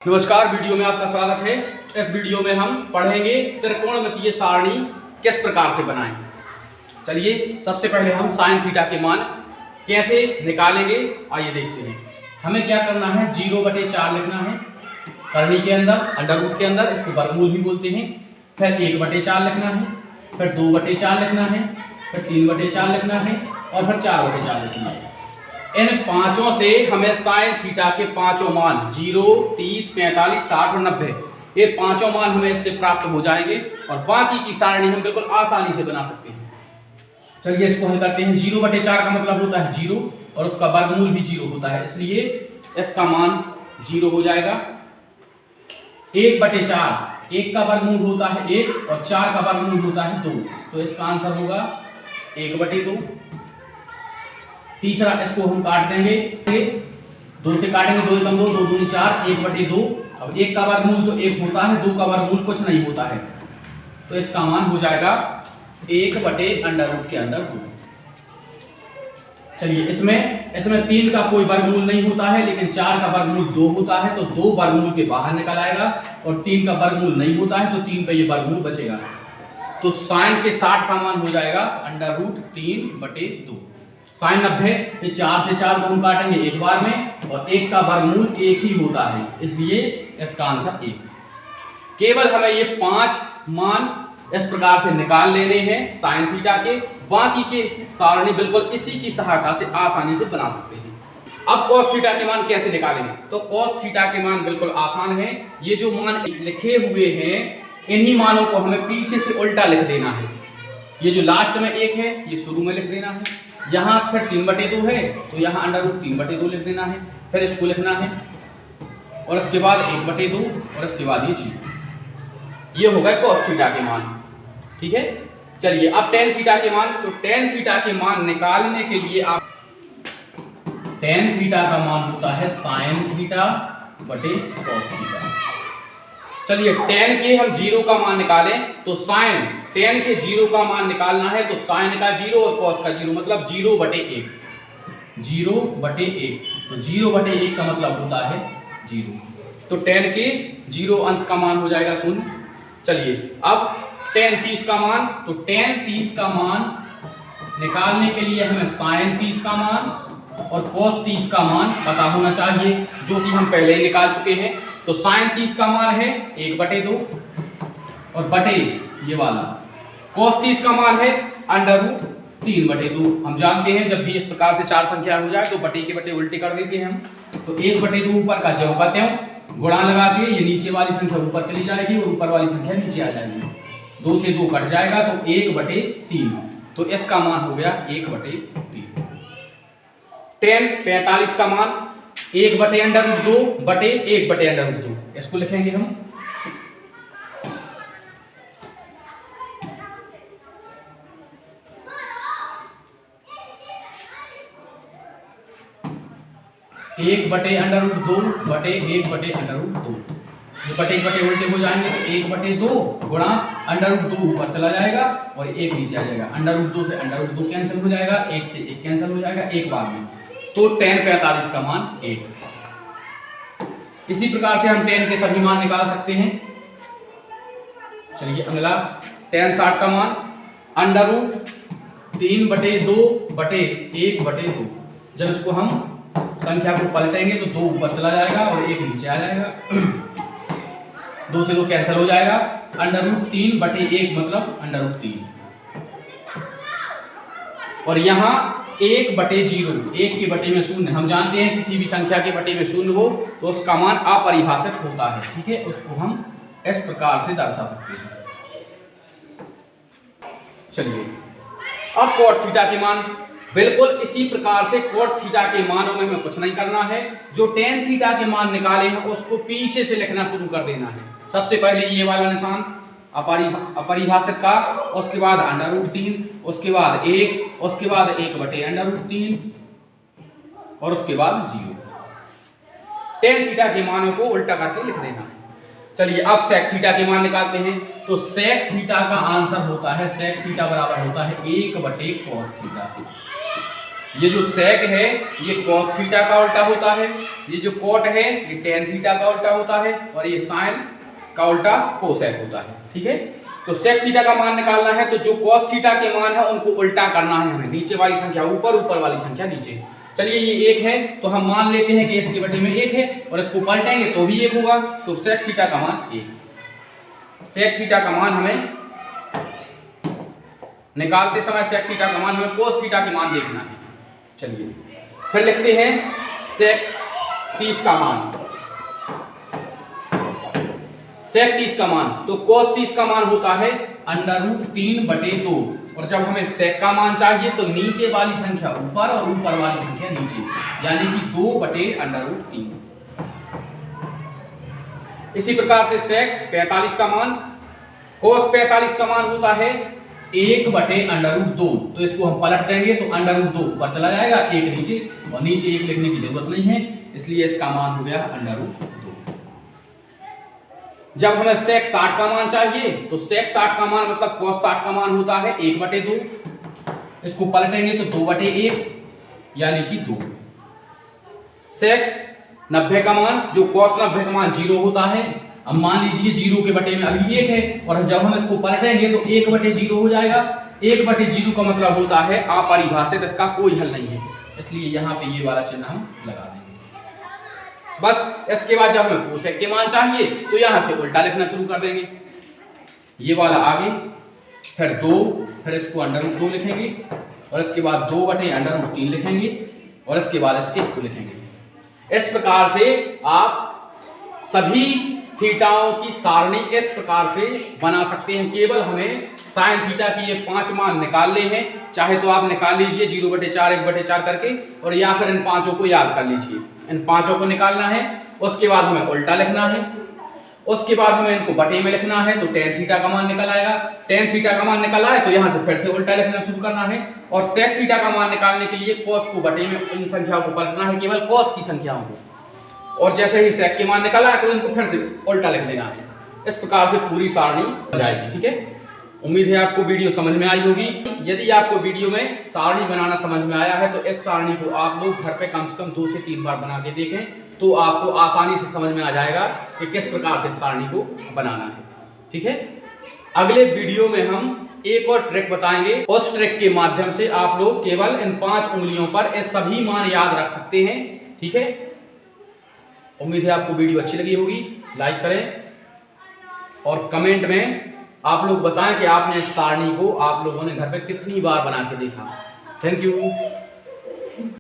नमस्कार, वीडियो में आपका स्वागत है। इस वीडियो में हम पढ़ेंगे त्रिकोणमितीय सारणी किस प्रकार से बनाएं। चलिए सबसे पहले हम साइन थीटा के मान कैसे निकालेंगे आइए देखते हैं। हमें क्या करना है, 0/4 लिखना है करनी के अंदर, अंडर रूट के अंदर, इसको वर्गमूल भी बोलते हैं। फिर 1/4 लिखना है, फिर 2/4 लिखना है, फिर 3/4 लिखना है और फिर 4/4 लिखना है। इन पांचों से हमें साइन थीटा के पांचों मान 0, 30, 45, 60 और 90 ये पांचों मान हमें इससे प्राप्त हो जाएंगे और बाकी की सारणी हम बिल्कुल आसानी से बना सकते हैं। चलिए इसको हम करते हैं। 0/4 का मतलब होता है 0 और उसका वर्गमूल भी 0 होता है, इसलिए इसका मान 0 हो जाएगा। 1/4 1 का वर्गमूल होता है 1 और 4 का वर्गमूल होता है 2, तो इसका आंसर होगा 1/2। तीसरा इसको हम काट देंगे, 2 से काटेंगे, 2 एकम 2, 2 दूनी 4, 1/2। अब 1 का वर्गमूल तो 1 होता है, 2 का वर्गमूल कुछ नहीं होता है, तो इसका मान हो जाएगा 1/√2 के अंदर 2। चलिए इसमें 3 का कोई वर्गमूल नहीं होता है, लेकिन 4 का वर्गमूल 2 होता है, तो 2 वर्गमूल के बाहर निकल आएगा और 3 का वर्गमूल नहीं होता है, तो 3 पे ये वर्गमूल बचेगा। तो साइन के 60 का मान हो जाएगा √3/2। साइन 90 ये 4 से 4 को हम काटेंगे एक बार में और 1 का वर्गमूल 1 ही होता है, इसलिए इसका आंसर 1। केवल हमें ये 5 मान इस प्रकार से निकाल लेने हैं साइन थीटा के, बाकी के सारणी बिल्कुल इसी की सहायता से आसानी से बना सकते हैं। अब कॉस थीटा के मान कैसे निकालेंगे, तो कॉस थीटा के मान बिल्कुल आसान है। ये जो मान लिखे हुए हैं इन्हीं मानों को हमें पीछे से उल्टा लिख देना है। ये जो लास्ट में 1 है ये शुरू में लिख देना है, यहाँ फिर 3/2 है तो यहाँ √3/2 लिख देना है, फिर इसको लिखना है और इसके बाद 1/2 और इसके बाद ये 0। ये हो गए cos थीटा के मान, ठीक है। चलिए अब tan थीटा के मान, तो tan थीटा के मान निकालने के लिए आप tan थीटा का मान होता है sin थीटा बटे cos थीटा। चलिए tan के हम 0 का मान निकालें तो sin tan के 0 का मान निकालना है तो sin का 0 और cos का 0 मतलब 0/1। 0/1 तो 0/1 का मतलब होता है 0, तो tan के 0 अंश का मान हो जाएगा 0। चलिए अब tan 30 का मान, तो tan 30 का मान निकालने के लिए हमें sin 30 का मान और cos 30 का मान पता होना चाहिए, जो कि हम पहले ही निकाल चुके हैं। तो sin 30 का मान है 1/2 और बटे ये वाला, cos 30 का मान है √3/2। हम जानते हैं जब भी इस प्रकार से 4 संख्या हो जाए तो बटे के बटे उल्टे कर देते हैं हम, तो 1/2 ऊपर का ज्यों का त्यों गुणा लगा के ये नीचे वाली संख्या ऊपर चली जाएगी और ऊपर वाली संख्या नीचे आ जाएगी। 2 से 2 कट जाएगा तो 1/3, तो इसका मान हो गया 1/3। tan 45 का मान 1/√2 बटे 1/√2, इसको लिखेंगे हम। एक बटे √2 बटे 1/√2, ये बटे उल्टे हो जाएंगे तो 1/2 गुणा √2 ऊपर चला जाएगा और 1 नीचे आ जाएगा। √2 से √2 कैंसिल हो जाएगा, 1 से 1 कैंसिल हो जाएगा एक बार में, तो tan 45 का मान 1। इसी प्रकार से हम tan के सभी मान निकाल सकते हैं। चलिए अगला tan 60 का मान √3/2 बटे 1/2। जब इसको हम संख्या को पलटेंगे तो 2 ऊपर चला जाएगा और 1 नीचे आ जाएगा। 2 से 2 कैंसिल हो जाएगा, √3/1 मतलब √3 और यहाँ 1/0, 1 के बटे में 0। हम जानते हैं किसी भी संख्या के बटे में 0 हो तो उसका मान अपरिभाषित होता है, ठीक है, उसको हम इस प्रकार से दर्शा सकते हैं। चलिए अब cot थीटा के मान बिल्कुल इसी प्रकार से cot थीटा के मानों में हमें कुछ नहीं करना है। जो tan थीटा के मान निकाले हैं उसको पीछे से लिखना शुरू कर देना है। सबसे पहले ये वाला निशान अपरिभाषित का, उसके बाद √3, उसके बाद 1, उसके बाद 1/√3 और उसके बाद 0। tan थीटा के मानों को उल्टा करके लिख देना है। चलिए अब sec थीटा के मान निकालते हैं, तो sec थीटा का आंसर होता है, sec थीटा बराबर होता है 1/cos थीटा। ये जो सेक है ये कॉस थीटा का उल्टा होता है, ये जो कॉट है ये टेन थीटा का उल्टा होता है, और ये साइन का उल्टा कोसेक होता है। ठीक है, तो सेक थीटा का मान निकालना है तो जो कॉस थीटा के मान है उनको उल्टा करना है हमें, नीचे वाली संख्या ऊपर, ऊपर वाली संख्या नीचे। चलिए ये एक है तो हम मान लेते हैं कि इसके बटे में एक है, और इसको पलटेंगे तो भी एक होगा, तो सेक थीटा का मान एक। सेक थीटा का मान हमें निकालते समय सेक थीटा का मान हमें कोस थीटा के मान देखना है। चलिए फिर लिखते हैं सेक 30 का मान। सेक 30 का मान, तो कोस 30 का मान होता है √3/2, और जब हमें सेक का मान चाहिए तो नीचे वाली संख्या ऊपर और ऊपर वाली संख्या नीचे, यानी कि 2/√3। इसी प्रकार से सेक 45 का मान, कोस 45 का मान होता है 1/√2, तो इसको हम पलट देंगे तो √2 ऊपर चला जाएगा, एक नीचे, और नीचे एक लिखने की जरूरत नहीं है, इसलिए इसका मान हो गया √2। जब हमें सेक 60 का मान चाहिए तो सेक 60 का मान मतलब cos 60 का मान होता है 1/2, इसको पलटेंगे तो 2/1 यानी कि 2। सेक 90 का मान, जो cos 90 का मान 0 होता है, अब मान लीजिए 0 के बटे में अभी 1 है, और जब हम इसको पलटेंगे तो 1/0 हो जाएगा। 1/0 का मतलब होता है अपरिभाषित, इसका कोई हल नहीं है, इसलिए यहाँ पे ये वाला चिन्ह हम लगा देंगे। बस इसके बाद जब हमें कोसेक के मान चाहिए तो यहाँ से उल्टा लिखना शुरू कर देंगे, ये वाला आगे, फिर 2, फिर इसको √2 लिखेंगे, और इसके बाद 2/√3 लिखेंगे, और इसके बाद इस 1 को लिखेंगे। इस प्रकार से आप सभी थीटाओं की सारणी इस प्रकार से बना सकते हैं। केवल हमें साइन थीटा की ये 5 मान निकालने हैं, चाहे तो आप निकाल लीजिए 0/4 1/4 करके, और या फिर इन पांचों को याद कर लीजिए। इन पांचों को निकालना है, उसके बाद हमें उल्टा लिखना है, उसके बाद हमें इनको बटे में लिखना है, तो टेन थीटा का मान निकल आएगा। टेन थीटा का मान निकल आए तो यहाँ से फिर से उल्टा लिखना शुरू करना है, और सेक थीटा का मान निकालने के लिए कॉस को बटे में इन संख्याओं को पलटना है, केवल कॉस की संख्याओं को, और जैसे ही सेक के मान निकल आए तो इनको फिर से उल्टा लिख देना है। इस प्रकार से पूरी सारणी हो जाएगी। ठीक है, उम्मीद है आपको वीडियो समझ में आई होगी। यदि आपको वीडियो में सारणी बनाना समझ में आया है तो इस सारणी को आप लोग घर पे कम से कम 2 से 3 बार बना के देखें, तो आपको आसानी से समझ में आ जाएगा कि किस प्रकार से सारणी को बनाना है। ठीक है, अगले वीडियो में हम एक और ट्रिक बताएंगे, उस ट्रिक के माध्यम से आप लोग केवल इन 5 उंगलियों पर ये सभी मान याद रख सकते हैं। ठीक है, उम्मीद है आपको वीडियो अच्छी लगी होगी। लाइक करें और कमेंट में आप लोग बताएं कि आपने इस सारणी को आप लोगों ने घर पे कितनी बार बना के देखा। Thank you.